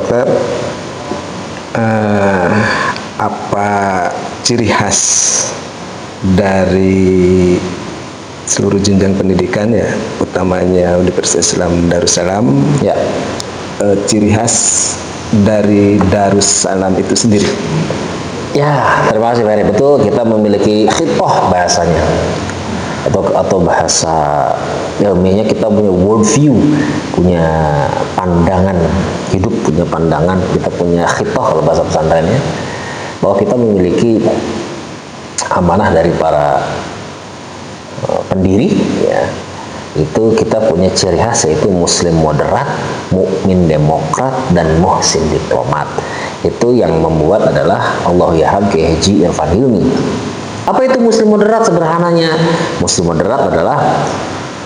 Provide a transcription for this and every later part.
dokter, eh, apa ciri khas dari seluruh jenjang pendidikan ya, utamanya Universitas Islam Darussalam, Ya, ciri khas dari Darussalam itu sendiri? ya, terima kasih Ferry. Betul, kita memiliki khitoh bahasanya, atau bahasa ilmiahnya kita punya world view, punya pandangan hidup, punya pandangan, kita punya khitoh kalau bahasa pesantrennya, bahwa kita memiliki amanah dari para pendiri, ya, itu kita punya ciri khas yaitu muslim moderat, mukmin demokrat, dan muhsin diplomat. Itu yang membuat adalah Allahyarham Kiai Haji Irfan Hilmi. Apa itu muslim moderat? Sederhananya, muslim moderat adalah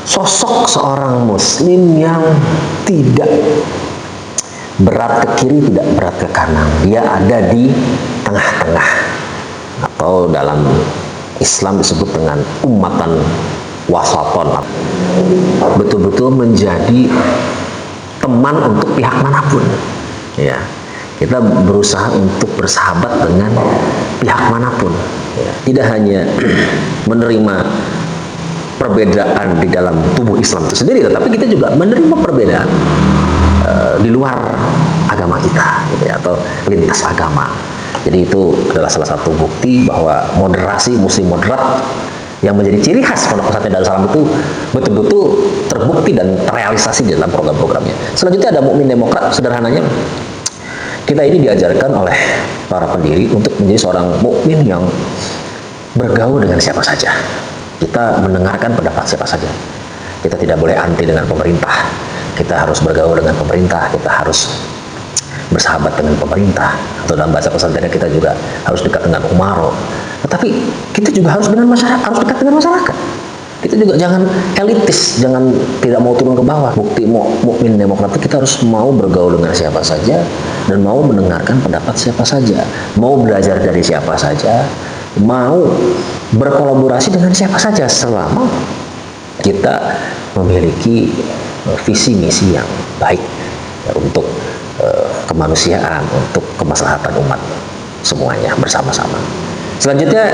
sosok seorang muslim yang tidak berat ke kiri, tidak berat ke kanan. Dia ada di tengah-tengah, atau dalam Islam disebut dengan ummatan wasaton, betul-betul menjadi teman untuk pihak manapun, ya. Kita berusaha untuk bersahabat dengan pihak manapun, ya. Tidak hanya menerima perbedaan di dalam tubuh Islam itu sendiri, tetapi kita juga menerima perbedaan di luar agama kita, gitu ya, atau lintas agama. Jadi itu adalah salah satu bukti bahwa moderasi muslim moderat yang menjadi ciri khas Pondok Pesantren Darussalam itu betul-betul terbukti dan terrealisasi di dalam program-programnya. Selanjutnya ada mukmin demokrat. Sederhananya, kita ini diajarkan oleh para pendiri untuk menjadi seorang mukmin yang bergaul dengan siapa saja. Kita mendengarkan pendapat siapa saja. Kita tidak boleh anti dengan pemerintah. Kita harus bergaul dengan pemerintah. Kita harus bersahabat dengan pemerintah, atau dalam bahasa pesantrennya kita juga harus dekat dengan umaro. Tetapi kita juga harus dengan masyarakat, harus dekat dengan masyarakat. Kita juga jangan elitis, jangan tidak mau turun ke bawah. Bukti mukmin demokrat, kita harus mau bergaul dengan siapa saja dan mau mendengarkan pendapat siapa saja, mau belajar dari siapa saja, mau berkolaborasi dengan siapa saja selama kita memiliki visi misi yang baik, ya, untuk kemanusiaan, untuk kemaslahatan umat semuanya bersama-sama. Selanjutnya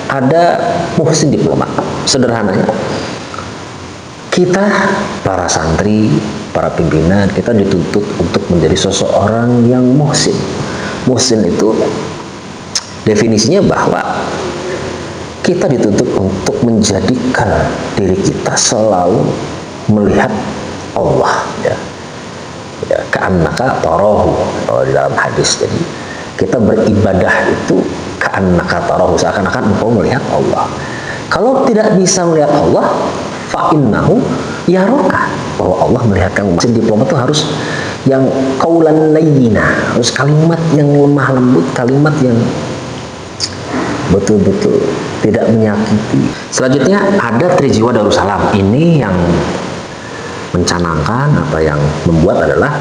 ada muhsin diplomat. Sederhananya, kita para santri, para pimpinan, kita dituntut untuk menjadi seseorang yang muhsin. Muhsin itu definisinya bahwa kita dituntut untuk menjadikan diri kita selalu melihat Allah, ya. Ya, ka'annaka tarahu, kalau di dalam hadis. Jadi kita beribadah itu ka'annaka tarahu, seakan-akan engkau melihat Allah. Kalau tidak bisa melihat Allah, fa'innahu yaraka, bahwa Allah melihat kamu. Mesin diplomat itu harus yang qaulan layyina, harus kalimat yang lemah lembut, kalimat yang betul-betul tidak menyakiti. Selanjutnya ada Trijiwa Darussalam. Ini yang mencanangkan, apa yang membuat adalah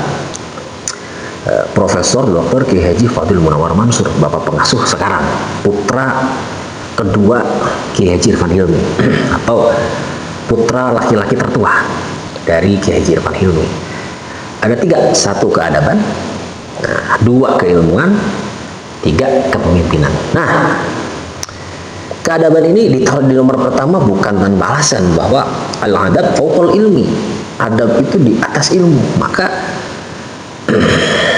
Profesor Dr. Kiai Haji Fadil Munawar Mansur, Bapak pengasuh sekarang, putra kedua Kiai Haji Irfan Hilmi, atau putra laki-laki tertua dari Kiai Haji Irfan Hilmi. Ada 3, 1 keadaban, 2 keilmuan, 3 kepemimpinan. Nah, keadaban ini ditaruh di nomor pertama bukan tanpa alasan, bahwa al-adab fauqal ilmi, adab itu di atas ilmu. Maka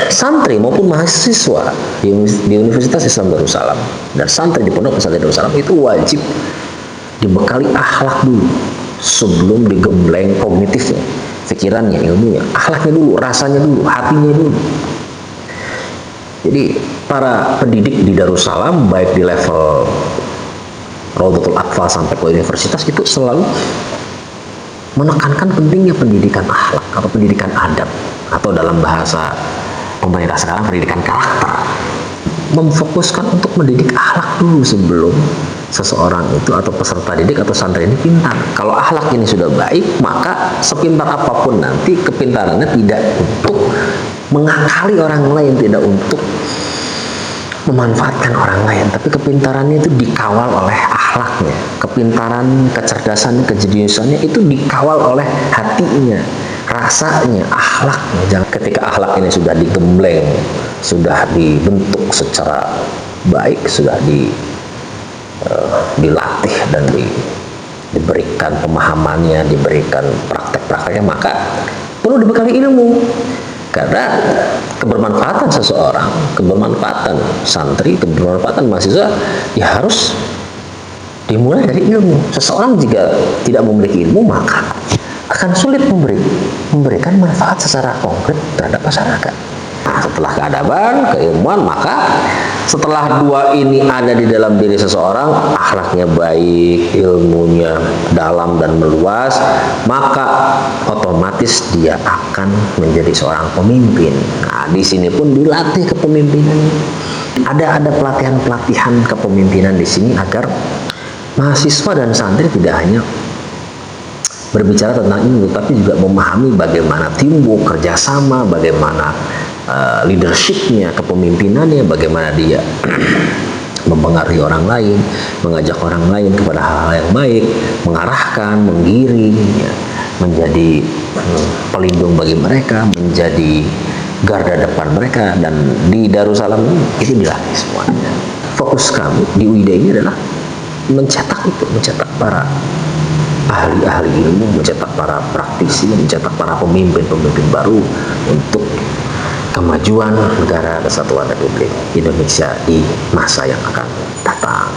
santri maupun mahasiswa di Universitas Islam Darussalam dan santri di Pondok Pesantren Darussalam itu wajib dibekali akhlak dulu sebelum digembleng kognitifnya, pikirannya, ilmunya. Akhlaknya dulu, rasanya dulu, hatinya dulu. Jadi para pendidik di Darussalam, baik di level Raudhatul Atfal sampai ke universitas, itu selalu menekankan pentingnya pendidikan akhlak atau pendidikan adab, atau dalam bahasa pemerintah sekarang pendidikan karakter. Memfokuskan untuk mendidik akhlak dulu sebelum seseorang itu atau peserta didik atau santri ini pintar. Kalau akhlak ini sudah baik, maka sepintar apapun nanti kepintarannya tidak untuk mengakali orang lain, tidak untuk memanfaatkan orang lain, tapi kepintarannya itu dikawal oleh akhlaknya. Kepintaran, kecerdasan, kejeniusannya itu dikawal oleh hatinya, rasanya, akhlaknya. Jangan ketika akhlak ini sudah digembleng, sudah dibentuk secara baik, sudah dilatih dan diberikan pemahamannya, diberikan praktek-prakteknya, maka perlu dibekali ilmu. Karena kebermanfaatan seseorang, kebermanfaatan santri, kebermanfaatan mahasiswa, ya harus dimulai dari ilmu. Seseorang jika tidak memiliki ilmu, maka akan sulit memberikan manfaat secara konkret terhadap masyarakat. Nah, setelah keadaban, keilmuan, maka setelah dua ini ada di dalam diri seseorang, akhlaknya baik, ilmunya dalam dan meluas, maka otomatis dia akan menjadi seorang pemimpin. Nah, di sini pun dilatih kepemimpinan. Ada pelatihan-pelatihan kepemimpinan di sini agar mahasiswa dan santri tidak hanya berbicara tentang ilmu, tapi juga memahami bagaimana teamwork, kerjasama, bagaimana leadershipnya, kepemimpinannya, bagaimana dia mempengaruhi orang lain, mengajak orang lain kepada hal-hal yang baik, mengarahkan, menggiring, ya, menjadi pelindung bagi mereka, menjadi garda depan mereka. Dan di Darussalam itu dilatih semuanya. Fokus kami di UID ini adalah mencetak para ahli-ahli ilmu, mencetak para praktisi, mencetak para pemimpin-pemimpin baru untuk kemajuan negara Kesatuan Republik Indonesia di masa yang akan datang.